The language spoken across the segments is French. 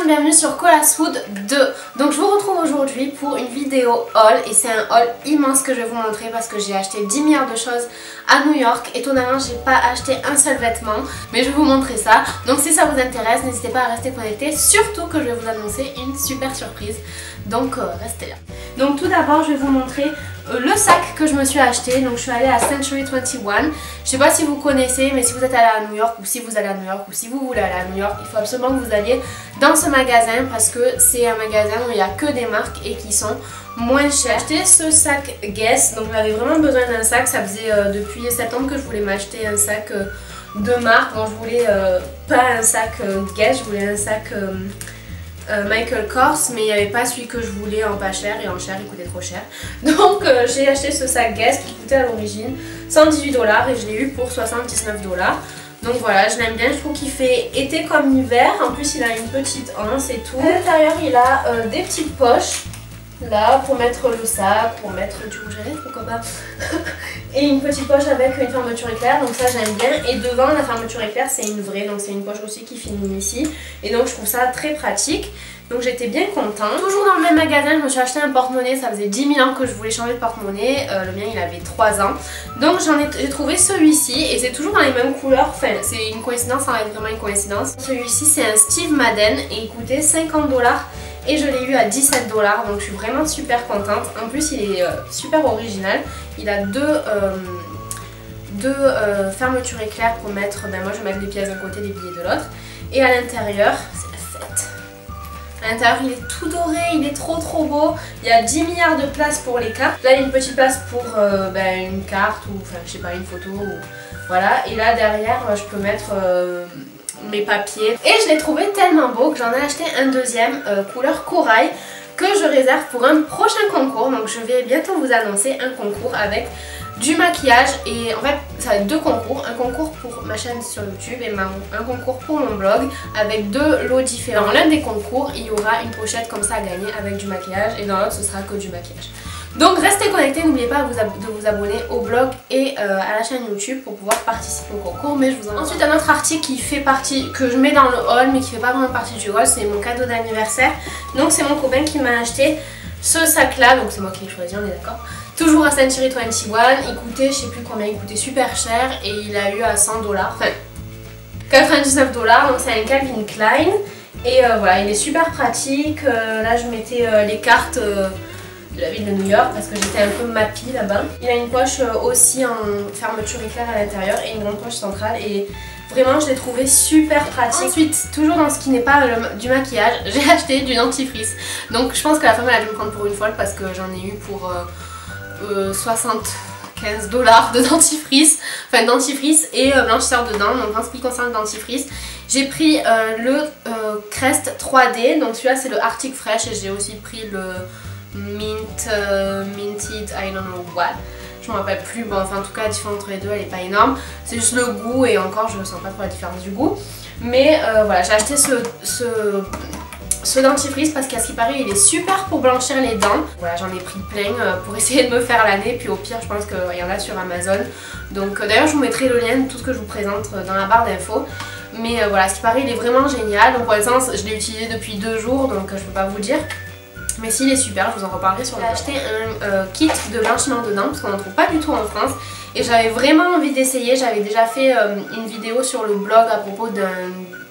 bienvenue sur Cola's Food 2. Donc je vous retrouve aujourd'hui pour une vidéo haul et c'est un haul immense que je vais vous montrer parce que j'ai acheté 10 milliards de choses à New York. Étonnamment j'ai pas acheté un seul vêtement mais je vais vous montrer ça. Donc si ça vous intéresse n'hésitez pas à rester connecté, surtout que je vais vous annoncer une super surprise. Donc restez là. Donc tout d'abord je vais vous montrer le sac que je me suis acheté. Donc je suis allée à Century 21. Je sais pas si vous connaissez, mais si vous êtes allé à New York ou si vous allez à New York ou si vous voulez aller à New York, il faut absolument que vous alliez dans ce magasin parce que c'est un magasin où il n'y a que des marques et qui sont moins chères. J'ai acheté ce sac Guess, donc j'avais vraiment besoin d'un sac. Ça faisait depuis septembre que je voulais m'acheter un sac de marque. Bon, je voulais pas un sac Guess, je voulais un sac Michael Kors, mais il n'y avait pas celui que je voulais en pas cher et en cher il coûtait trop cher. Donc j'ai acheté ce sac Guess qui coûtait à l'origine 118 $ et je l'ai eu pour 79 $. Donc voilà, je l'aime bien, je trouve qu'il fait été comme hiver. En plus il a une petite anse et tout. À l'intérieur il a des petites poches là pour mettre le sac, pour mettre du rouge à lèvres, pourquoi pas. Et une petite poche avec une fermeture éclair, donc ça j'aime bien. Et devant la fermeture éclair c'est une vraie, donc c'est une poche aussi qui finit ici. Et donc je trouve ça très pratique. Donc j'étais bien contente. Toujours dans le même magasin, je me suis acheté un porte-monnaie. Ça faisait 10 000 ans que je voulais changer de porte-monnaie. Le mien il avait 3 ans. Donc j'ai trouvé celui-ci et c'est toujours dans les mêmes couleurs. Enfin c'est une coïncidence sans être vraiment une coïncidence. Celui-ci c'est un Steve Madden et il coûtait 50 $ et je l'ai eu à 17 $. Donc je suis vraiment super contente. En plus il est super original. Il a deux fermetures éclair pour mettre, moi je vais mettre des pièces d'un côté, des billets de l'autre. Et à l'intérieur, c'est la fête. À l'intérieur il est tout doré, il est trop beau. Il y a 10 milliards de places pour les cartes. Là il y a une petite place pour une carte ou enfin je sais pas, une photo ou... Voilà. Et là derrière je peux mettre mes papiers. Et je l'ai trouvé tellement beau que j'en ai acheté un deuxième couleur corail que je réserve pour un prochain concours. Donc je vais bientôt vous annoncer un concours avec du maquillage et en fait ça va être deux concours, un concours pour ma chaîne sur YouTube et un concours pour mon blog avec deux lots différents. Dans l'un des concours il y aura une pochette comme ça à gagner avec du maquillage et dans l'autre ce sera que du maquillage. Donc restez connectés, n'oubliez pas de vous abonner au blog et à la chaîne YouTube pour pouvoir participer au concours. Mais je vous en... Ensuite un autre article qui fait partie, que je mets dans le haul mais qui fait pas vraiment partie du haul, c'est mon cadeau d'anniversaire. Donc c'est mon copain qui m'a acheté ce sac là, donc c'est moi qui l'ai choisi, on est d'accord. Toujours à Century 21, il coûtait, je sais plus combien, il coûtait super cher et il a eu à 100 $, enfin 99 $, donc c'est un Calvin Klein. Et voilà, il est super pratique. Là je mettais les cartes de la ville de New York parce que j'étais un peu mappy là-bas. Il a une poche aussi en fermeture éclair à l'intérieur et une grande poche centrale et vraiment je l'ai trouvé super pratique. Ensuite, toujours dans ce qui n'est pas du maquillage, j'ai acheté du dentifrice. Donc je pense que la femme elle a dû me prendre pour une folle parce que j'en ai eu pour 75 $ de dentifrice, enfin dentifrice et blanchisseur de dents. Donc en ce qui concerne le dentifrice, j'ai pris le Crest 3D, donc celui-là c'est le Arctic Fresh et j'ai aussi pris le Minted, I don't know what. Je me rappelle plus, bon enfin en tout cas la différence entre les deux elle est pas énorme. C'est juste le goût et encore je ne sens pas trop la différence du goût. Mais voilà, j'ai acheté ce dentifrice parce qu'à ce qui paraît il est super pour blanchir les dents. Voilà, j'en ai pris plein pour essayer de me faire l'année, puis au pire je pense qu'il y en a sur Amazon. Donc d'ailleurs je vous mettrai le lien de tout ce que je vous présente dans la barre d'infos. Mais voilà, à ce qui paraît il est vraiment génial. Donc pour l'instant je l'ai utilisé depuis 2 jours donc je peux pas vous dire. Mais s'il est super, je vous en reparlerai sur le blog. J'ai acheté un kit de blanchiment de dents parce qu'on n'en trouve pas du tout en France. Et j'avais vraiment envie d'essayer, j'avais déjà fait une vidéo sur le blog à propos d'un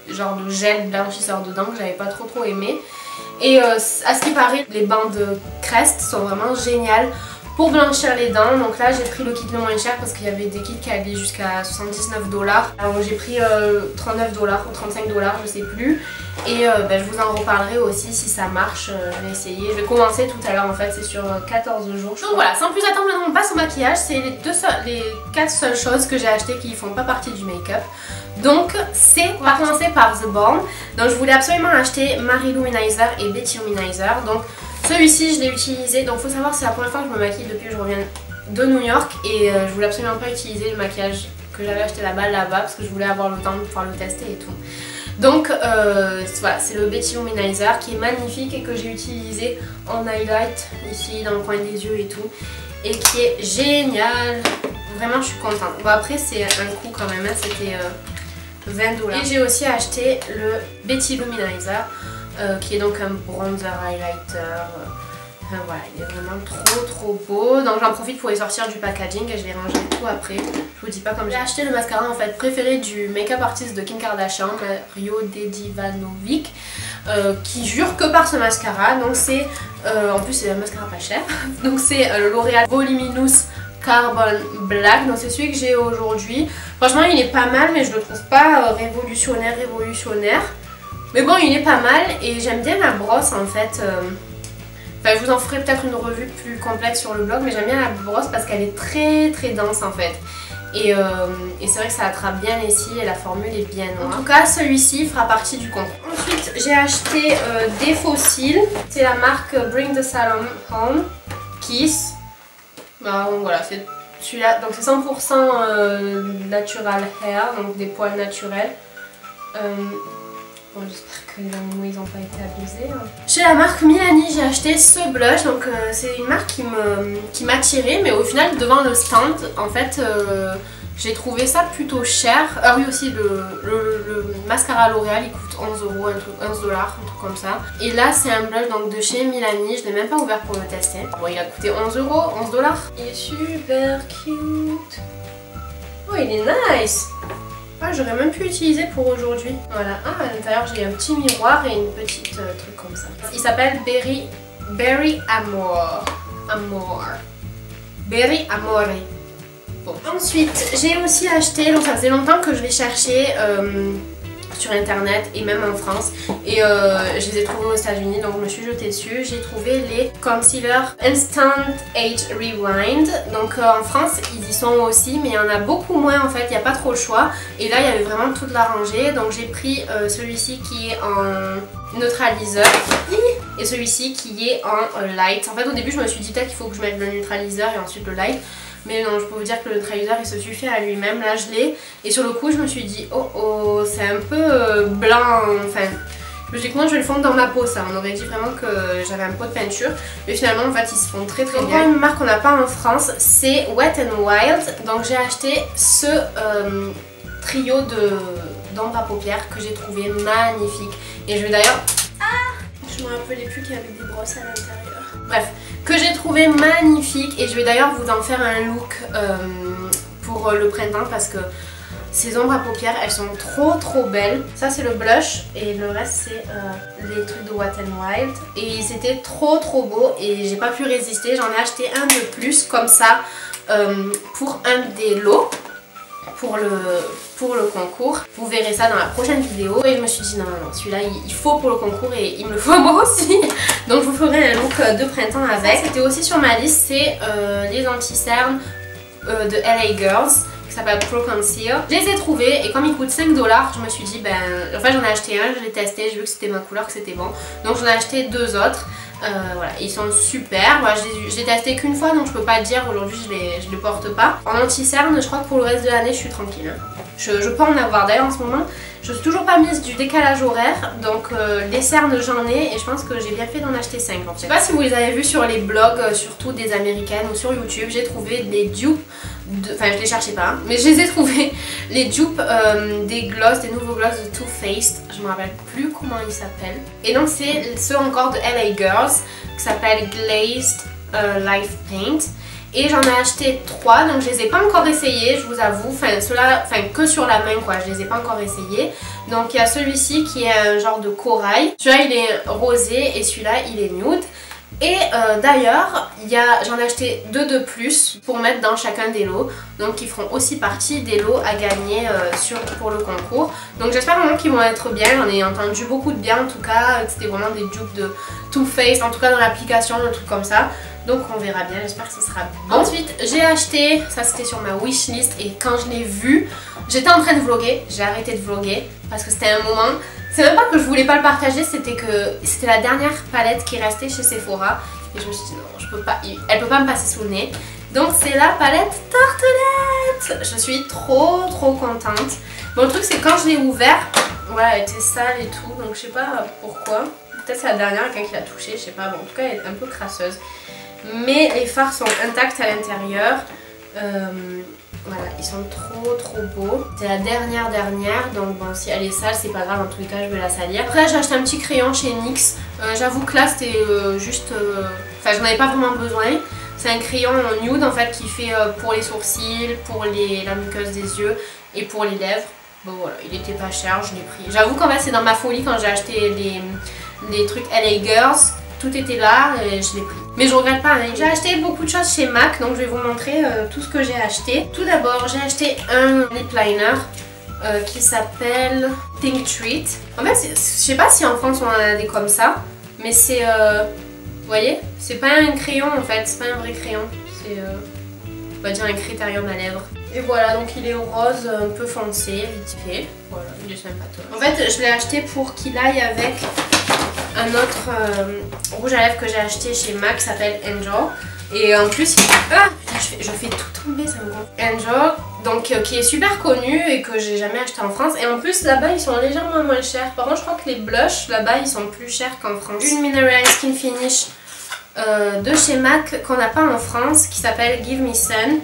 genre de gel blanchisseur de dents que j'avais pas trop aimé. Et à ce qui paraît, les bandes Crest sont vraiment géniales pour blanchir les dents. Donc là j'ai pris le kit le moins cher parce qu'il y avait des kits qui allaient jusqu'à 79 $. Alors j'ai pris 39 $ ou 35 $, je sais plus. Et je vous en reparlerai aussi si ça marche, je vais essayer. Je vais commencer tout à l'heure en fait, c'est sur 14 jours. Donc voilà, sans plus attendre maintenant on passe au maquillage. C'est les 4 seules choses que j'ai achetées qui font pas partie du make-up. Donc on va commencer par The Balm. Donc je voulais absolument acheter Marie Luminizer et Betty Luminizer. Donc celui-ci je l'ai utilisé, donc faut savoir que c'est la première fois que je me maquille depuis que je reviens de New York. Et je voulais absolument pas utiliser le maquillage que j'avais acheté là-bas parce que je voulais avoir le temps de pouvoir le tester et tout. Donc voilà, c'est le Betty Luminizer qui est magnifique et que j'ai utilisé en highlight ici dans le coin des yeux et tout. Et qui est génial. Vraiment je suis contente. Bon après c'est un coût quand même, hein, c'était 20 $. Et j'ai aussi acheté le Betty Luminizer qui est donc un bronzer highlighter. Enfin voilà, il est vraiment trop beau. Donc j'en profite pour les sortir du packaging et je vais ranger tout après. Je vous dis pas comme j'ai acheté le mascara en fait préféré du make-up artist de Kim Kardashian, Mario Dedivanovic, qui jure que par ce mascara. Donc c'est, en plus c'est un mascara pas cher. Donc c'est le L'Oréal Voluminous Carbon Black. Donc c'est celui que j'ai aujourd'hui. Franchement il est pas mal mais je le trouve pas révolutionnaire. Mais bon il est pas mal et j'aime bien la brosse en fait. Enfin, je vous en ferai peut-être une revue plus complète sur le blog, mais j'aime bien la brosse parce qu'elle est très dense en fait. Et c'est vrai que ça attrape bien les cils et la formule est bien noire. En tout cas, celui-ci fera partie du concours. Ensuite, j'ai acheté des faux cils. C'est la marque Bring the Salon Home Kiss. Bah, donc voilà, c'est celui-là. Donc c'est 100% natural hair, donc des poils naturels. Bon, j'espère que les animaux ils n'ont pas été abusés. Chez la marque Milani, j'ai acheté ce blush. Donc c'est une marque qui m'a attirée, mais au final devant le stand, en fait, j'ai trouvé ça plutôt cher. Ah oui aussi le mascara L'Oréal il coûte 11 €, $11, un truc comme ça. Et là c'est un blush donc de chez Milani, je l'ai même pas ouvert pour le tester. Bon il a coûté 11 €, $11. Il est super cute. Oh il est nice. Ah, j'aurais même pu l'utiliser pour aujourd'hui. Voilà, ah, à l'intérieur j'ai un petit miroir et une petite truc comme ça. Il s'appelle Berry Amore. Berry Amore. Bon. Ensuite, j'ai aussi acheté, donc ça faisait longtemps que je les cherchais sur internet et même en France. Et je les ai trouvés aux États-Unis, donc je me suis jetée dessus. J'ai trouvé les Concealer Instant Age Rewind. Donc en France, ils y sont aussi, mais il y en a beaucoup moins en fait, il n'y a pas trop le choix. Et là, il y avait vraiment toute la rangée. Donc j'ai pris celui-ci qui est en neutraliseur et celui-ci qui est en light. En fait, au début, je me suis dit peut-être qu'il faut que je mette le neutraliseur et ensuite le light. Mais non, je peux vous dire que le neutraliseur il se suffit à lui-même. Là je l'ai et sur le coup je me suis dit oh c'est un peu blanc. Enfin je me suis dit comment je vais le fondre dans ma peau ça. On aurait dit vraiment que j'avais un pot de peinture. Mais finalement en fait ils se font très bien. Encore une marque qu'on n'a pas en France, c'est Wet n Wild. Donc j'ai acheté ce trio d'ombre à paupières que j'ai trouvé magnifique. Et je vais d'ailleurs... je me rappelais plus qu'il y avait des brosses à l'intérieur. Bref, que j'ai trouvé magnifique et je vais d'ailleurs vous en faire un look pour le printemps parce que ces ombres à paupières elles sont trop belles. Ça c'est le blush et le reste c'est les trucs de Wet n Wild et c'était trop beau et j'ai pas pu résister. J'en ai acheté un de plus comme ça pour un des lots. Pour le concours. Vous verrez ça dans la prochaine vidéo. Et je me suis dit non, celui-là il faut pour le concours et il me le faut moi aussi. Donc je vous ferai un look de printemps avec. C'était aussi sur ma liste, c'est les anti-cernes de LA Girls qui s'appelle Pro Conceal. Je les ai trouvés et comme ils coûtent 5 $, je me suis dit ben... Enfin j'en ai acheté un, je l'ai testé, j'ai vu que c'était ma couleur, que c'était bon. Donc j'en ai acheté 2 autres. Voilà, ils sont super. Voilà, je l'ai testé qu'une fois donc je peux pas dire aujourd'hui je les porte pas. En anti-cerne, je crois que pour le reste de l'année je suis tranquille. Je peux en avoir. D'ailleurs en ce moment je suis toujours pas mise du décalage horaire. Donc les cernes j'en ai et je pense que j'ai bien fait d'en acheter 5 en fait. Je sais pas si vous les avez vus sur les blogs, surtout des américaines ou sur YouTube. J'ai trouvé des dupes. Enfin je les cherchais pas hein, mais je les ai trouvés. Les dupes des gloss, des nouveaux gloss de Too Faced. Je me rappelle plus comment ils s'appellent. Et donc c'est ceux encore de LA Girls qui s'appellent Glazed Life Paint. Et j'en ai acheté 3, donc je les ai pas encore essayés, je vous avoue. Enfin ceux-là, que sur la main quoi, je les ai pas encore essayés. Donc il y a celui-ci qui est un genre de corail. Celui-là il est rosé et celui-là il est nude. Et d'ailleurs, j'en ai acheté 2 de plus pour mettre dans chacun des lots. Donc ils feront aussi partie des lots à gagner pour le concours. Donc j'espère vraiment qu'ils vont être bien. J'en ai entendu beaucoup de bien en tout cas. C'était vraiment des dupes de Too Faced, en tout cas dans l'application, un truc comme ça. Donc on verra bien, j'espère que ce sera bon. Ensuite j'ai acheté, ça c'était sur ma wishlist et quand je l'ai vu, j'étais en train de vlogger, j'ai arrêté de vlogger parce que c'était un moment, c'est même pas que je voulais pas le partager, c'était que c'était la dernière palette qui restait chez Sephora et je me suis dit non, je peux pas, elle peut pas me passer sous le nez. Donc c'est la palette Tartelette. Je suis trop contente. Bon le truc c'est quand je l'ai ouvert, voilà elle était sale et tout, donc je sais pas pourquoi. Peut-être c'est la dernière, quelqu'un qui l'a touchée, je sais pas, bon en tout cas elle est un peu crasseuse. Mais les fards sont intacts à l'intérieur. Voilà, ils sont trop beaux. C'est la dernière, donc bon, si elle est sale, c'est pas grave, dans tous les cas, je vais la salir. Après, j'ai acheté un petit crayon chez NYX. J'avoue que là, c'était juste... Enfin, j'en avais pas vraiment besoin. C'est un crayon nude, en fait, qui fait pour les sourcils, pour la muqueuse des yeux et pour les lèvres. Bon, voilà, il était pas cher, je l'ai pris. J'avoue qu'en fait, c'est dans ma folie quand j'ai acheté les trucs LA Girls. Tout était là et je l'ai pris. Mais je regrette pas, hein. J'ai acheté beaucoup de choses chez MAC, donc je vais vous montrer tout ce que j'ai acheté. Tout d'abord, j'ai acheté un lip liner qui s'appelle Pink Treat. En fait, je sais pas si en France on en a des comme ça, mais c'est... vous voyez, c'est pas un crayon en fait, c'est pas un vrai crayon. C'est, on va dire, un critérium à lèvres. Et voilà, donc il est au rose un peu foncé, vite fait. Voilà, il est sympathique. En fait, je l'ai acheté pour qu'il aille avec un autre rouge à lèvres que j'ai acheté chez MAC qui s'appelle Angel. Et en plus, je fais tout tomber, ça me gonfle. Angel, donc qui est super connu et que j'ai jamais acheté en France. Et en plus, là-bas, ils sont légèrement moins chers. Par contre, je crois que les blushs, là-bas, ils sont plus chers qu'en France. Une Mineral Skin Finish de chez MAC qu'on n'a pas en France, qui s'appelle Give Me Sun.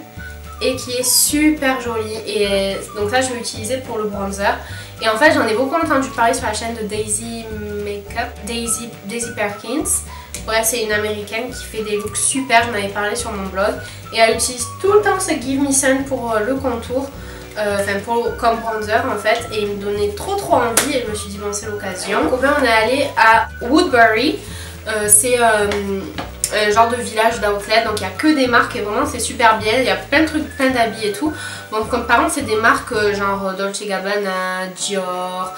Et qui est super jolie. Et donc ça, je vais l'utiliser pour le bronzer. Et en fait, j'en ai beaucoup entendu parler sur la chaîne de Daisy Makeup, Daisy Perkins. Bref, c'est une américaine qui fait des looks super, j'en avais parlé sur mon blog. Et elle utilise tout le temps ce Give Me Sun pour le contour, comme bronzer en fait. Et il me donnait trop envie et je me suis dit bon, c'est l'occasion. Donc on est allé à Woodbury, c'est un genre de village d'outlet, donc il n'y a que des marques et vraiment c'est super bien, il y a plein de trucs, plein d'habits et tout. Donc comme par exemple c'est des marques genre Dolce Gabbana, Dior,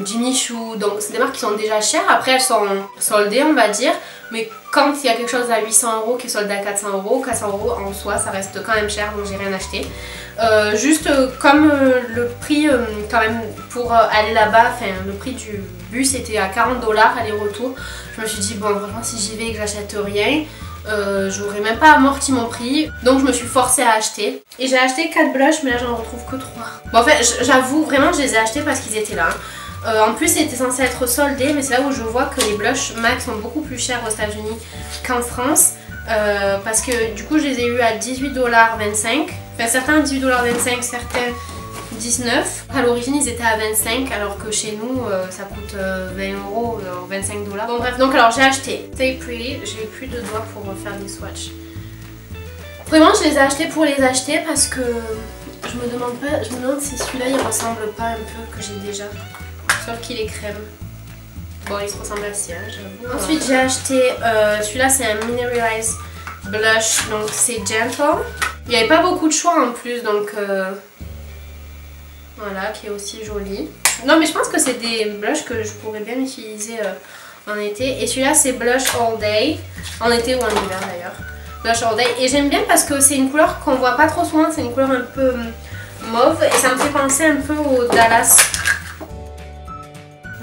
Jimmy Choo, donc c'est des marques qui sont déjà chères, après elles sont soldées on va dire, mais quand il y a quelque chose à 800 € qui est soldé à 400 €, 400 € en soi ça reste quand même cher donc j'ai rien acheté. Juste comme le prix quand même pour aller là-bas, enfin le prix du bus était à 40 $ aller-retour, je me suis dit bon vraiment si j'y vais et que j'achète rien, j'aurais même pas amorti mon prix, donc je me suis forcée à acheter. Et j'ai acheté 4 blushs mais là j'en retrouve que 3. Bon en fait j'avoue vraiment je les ai achetés parce qu'ils étaent là. En plus c'était censé être soldé mais c'est là où je vois que les blushs MAC sont beaucoup plus chers aux États-Unis qu'en France. Parce que du coup je les ai eu à 18,25 $, enfin certains 18,25 $, certains 19. À l'origine ils étaient à 25 alors que chez nous ça coûte 20 €, 25 $. Bon bref, donc alors j'ai acheté Stay Pretty, j'ai plus de doigts pour faire des swatchs. Vraiment je les ai achetés pour les acheter parce que je me demande si celui-là il ressemble pas un peu que j'ai déjà. Sauf qu'il est crème. Bon, il se ressemble à ça, j'avoue. Ensuite, j'ai acheté, celui-là c'est un Mineralize Blush, donc c'est Gentle. Il n'y avait pas beaucoup de choix en plus, donc voilà, qui est aussi joli. Non, mais je pense que c'est des blushs que je pourrais bien utiliser en été. Et celui-là c'est Blush All Day, en été ou en hiver d'ailleurs. Blush All Day. Et j'aime bien parce que c'est une couleur qu'on voit pas trop souvent, c'est une couleur un peu mauve. Et ça me fait penser un peu au Dallas.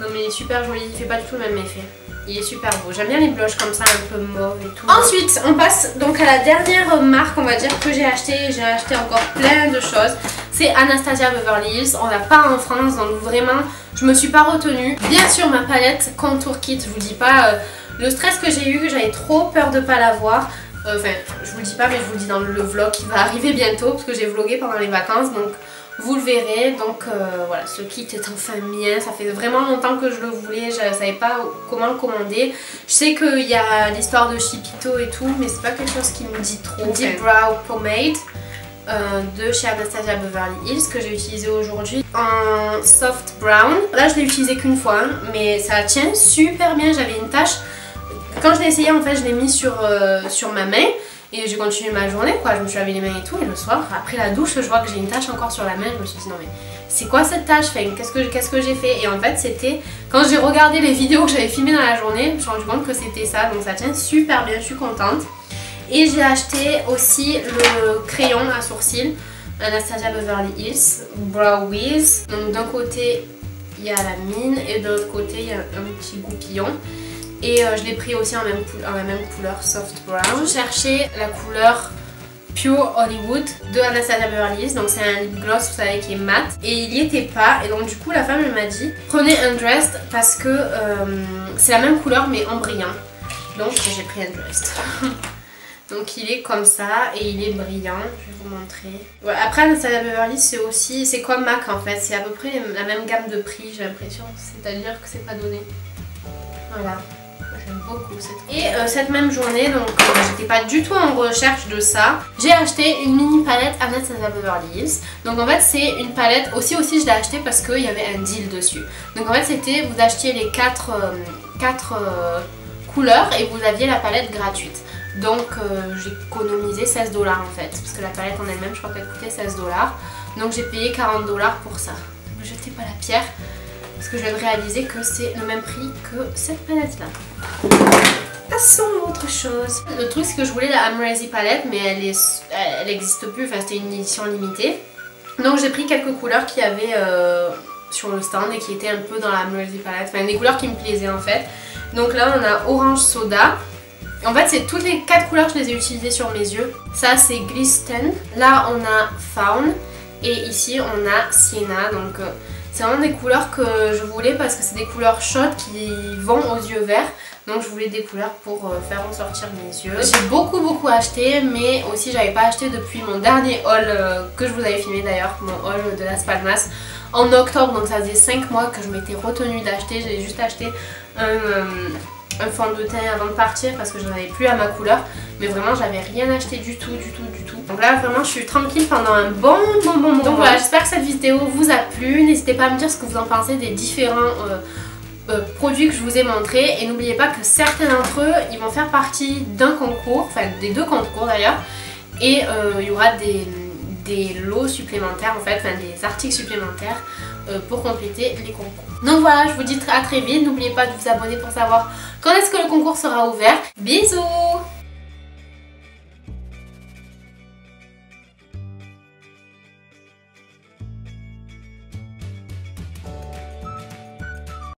Non mais il est super joli, il fait pas du tout le même effet. Il est super beau, j'aime bien les blushs comme ça un peu mauve et tout. Ensuite on passe donc à la dernière marque on va dire que j'ai acheté encore plein de choses. C'est Anastasia Beverly Hills, on l'a pas en France donc vraiment je me suis pas retenue. Bien sûr ma palette Contour Kit, je vous dis pas le stress que j'ai eu, j'avais trop peur de pas l'avoir. Enfin je vous le dis pas mais je vous le dis dans le vlog qui va arriver bientôt parce que j'ai vlogué pendant les vacances donc vous le verrez. Donc voilà, ce kit est enfin mien, ça fait vraiment longtemps que je le voulais, je savais pas comment le commander. Je sais qu'il y a l'histoire de Chipito et tout mais c'est pas quelque chose qui me dit trop. Deep Brow Pomade de chez Anastasia Beverly Hills que j'ai utilisé aujourd'hui en soft brown. Là je l'ai utilisé qu'une fois hein, mais ça tient super bien, j'avais une tache. Quand je l'ai essayé en fait je l'ai mis sur ma main. Et j'ai continué ma journée quoi, je me suis lavé les mains et tout et le soir après la douche je vois que j'ai une tache encore sur la main, je me suis dit non mais c'est quoi cette tache, enfin, qu'est-ce que j'ai fait? Et en fait c'était quand j'ai regardé les vidéos que j'avais filmées dans la journée, je me suis rendu compte que c'était ça, donc ça tient super bien, je suis contente. Et j'ai acheté aussi le crayon à sourcils Anastasia Beverly Hills Brow Wiz. Donc d'un côté il y a la mine et de l'autre côté il y a un petit goupillon. Et je l'ai pris aussi en la même couleur soft brown. Je cherchais la couleur Pure Hollywood de Anastasia Beverly Hills. Donc c'est un lip gloss vous savez qui est mat. Et il n'y était pas. Et donc du coup la femme elle m'a dit prenez Undressed parce que c'est la même couleur mais en brillant. Donc j'ai pris Undressed. Donc il est comme ça et il est brillant, je vais vous montrer. Ouais, après Anastasia Beverly c'est comme MAC en fait, c'est à peu près la même gamme de prix j'ai l'impression, c'est-à-dire que c'est pas donné. Voilà, j'aime beaucoup cette. Et cette même journée, donc j'étais pas du tout en recherche de ça, j'ai acheté une mini palette Anastasia Beverly Hills. Donc en fait c'est une palette, aussi je l'ai acheté parce qu'il y avait un deal dessus. Donc en fait c'était, vous achetiez les 4 couleurs et vous aviez la palette gratuite. Donc j'ai économisé 16 $ en fait, parce que la palette en elle-même je crois qu'elle coûtait 16 $. Donc j'ai payé 40 $ pour ça. Ne me jetez pas la pierre, parce que je viens de réaliser que c'est le même prix que cette palette là. Passons à autre chose. Le truc c'est que je voulais la Amrezy palette, mais elle n'existe plus, enfin c'était une édition limitée. Donc j'ai pris quelques couleurs qu'il y avait sur le stand et qui étaient un peu dans la Amrezy palette, enfin des couleurs qui me plaisaient en fait. Donc là on a orange soda. En fait c'est toutes les 4 couleurs, je les ai utilisées sur mes yeux. Ça c'est Glisten. Là on a Fawn. Et ici on a Sienna. Donc c'est vraiment des couleurs que je voulais parce que c'est des couleurs chaudes qui vont aux yeux verts. Donc je voulais des couleurs pour faire ressortir mes yeux. J'ai beaucoup acheté, mais aussi j'avais pas acheté depuis mon dernier haul que je vous avais filmé d'ailleurs, mon haul de Las Palmas en octobre. Donc ça faisait 5 mois que je m'étais retenue d'acheter. J'ai juste acheté un fond de teint avant de partir parce que j'en avais plus à ma couleur, mais vraiment j'avais rien acheté du tout. Donc là vraiment je suis tranquille pendant un bon moment. Donc voilà, j'espère que cette vidéo vous a plu. N'hésitez pas à me dire ce que vous en pensez des différents produits que je vous ai montrés, et n'oubliez pas que certains d'entre eux ils vont faire partie d'un concours, enfin des 2 concours d'ailleurs, et il y aura des lots supplémentaires en fait, enfin des articles supplémentaires pour compléter les concours. Donc voilà, je vous dis à très vite, n'oubliez pas de vous abonner pour savoir quand est-ce que le concours sera ouvert. Bisous!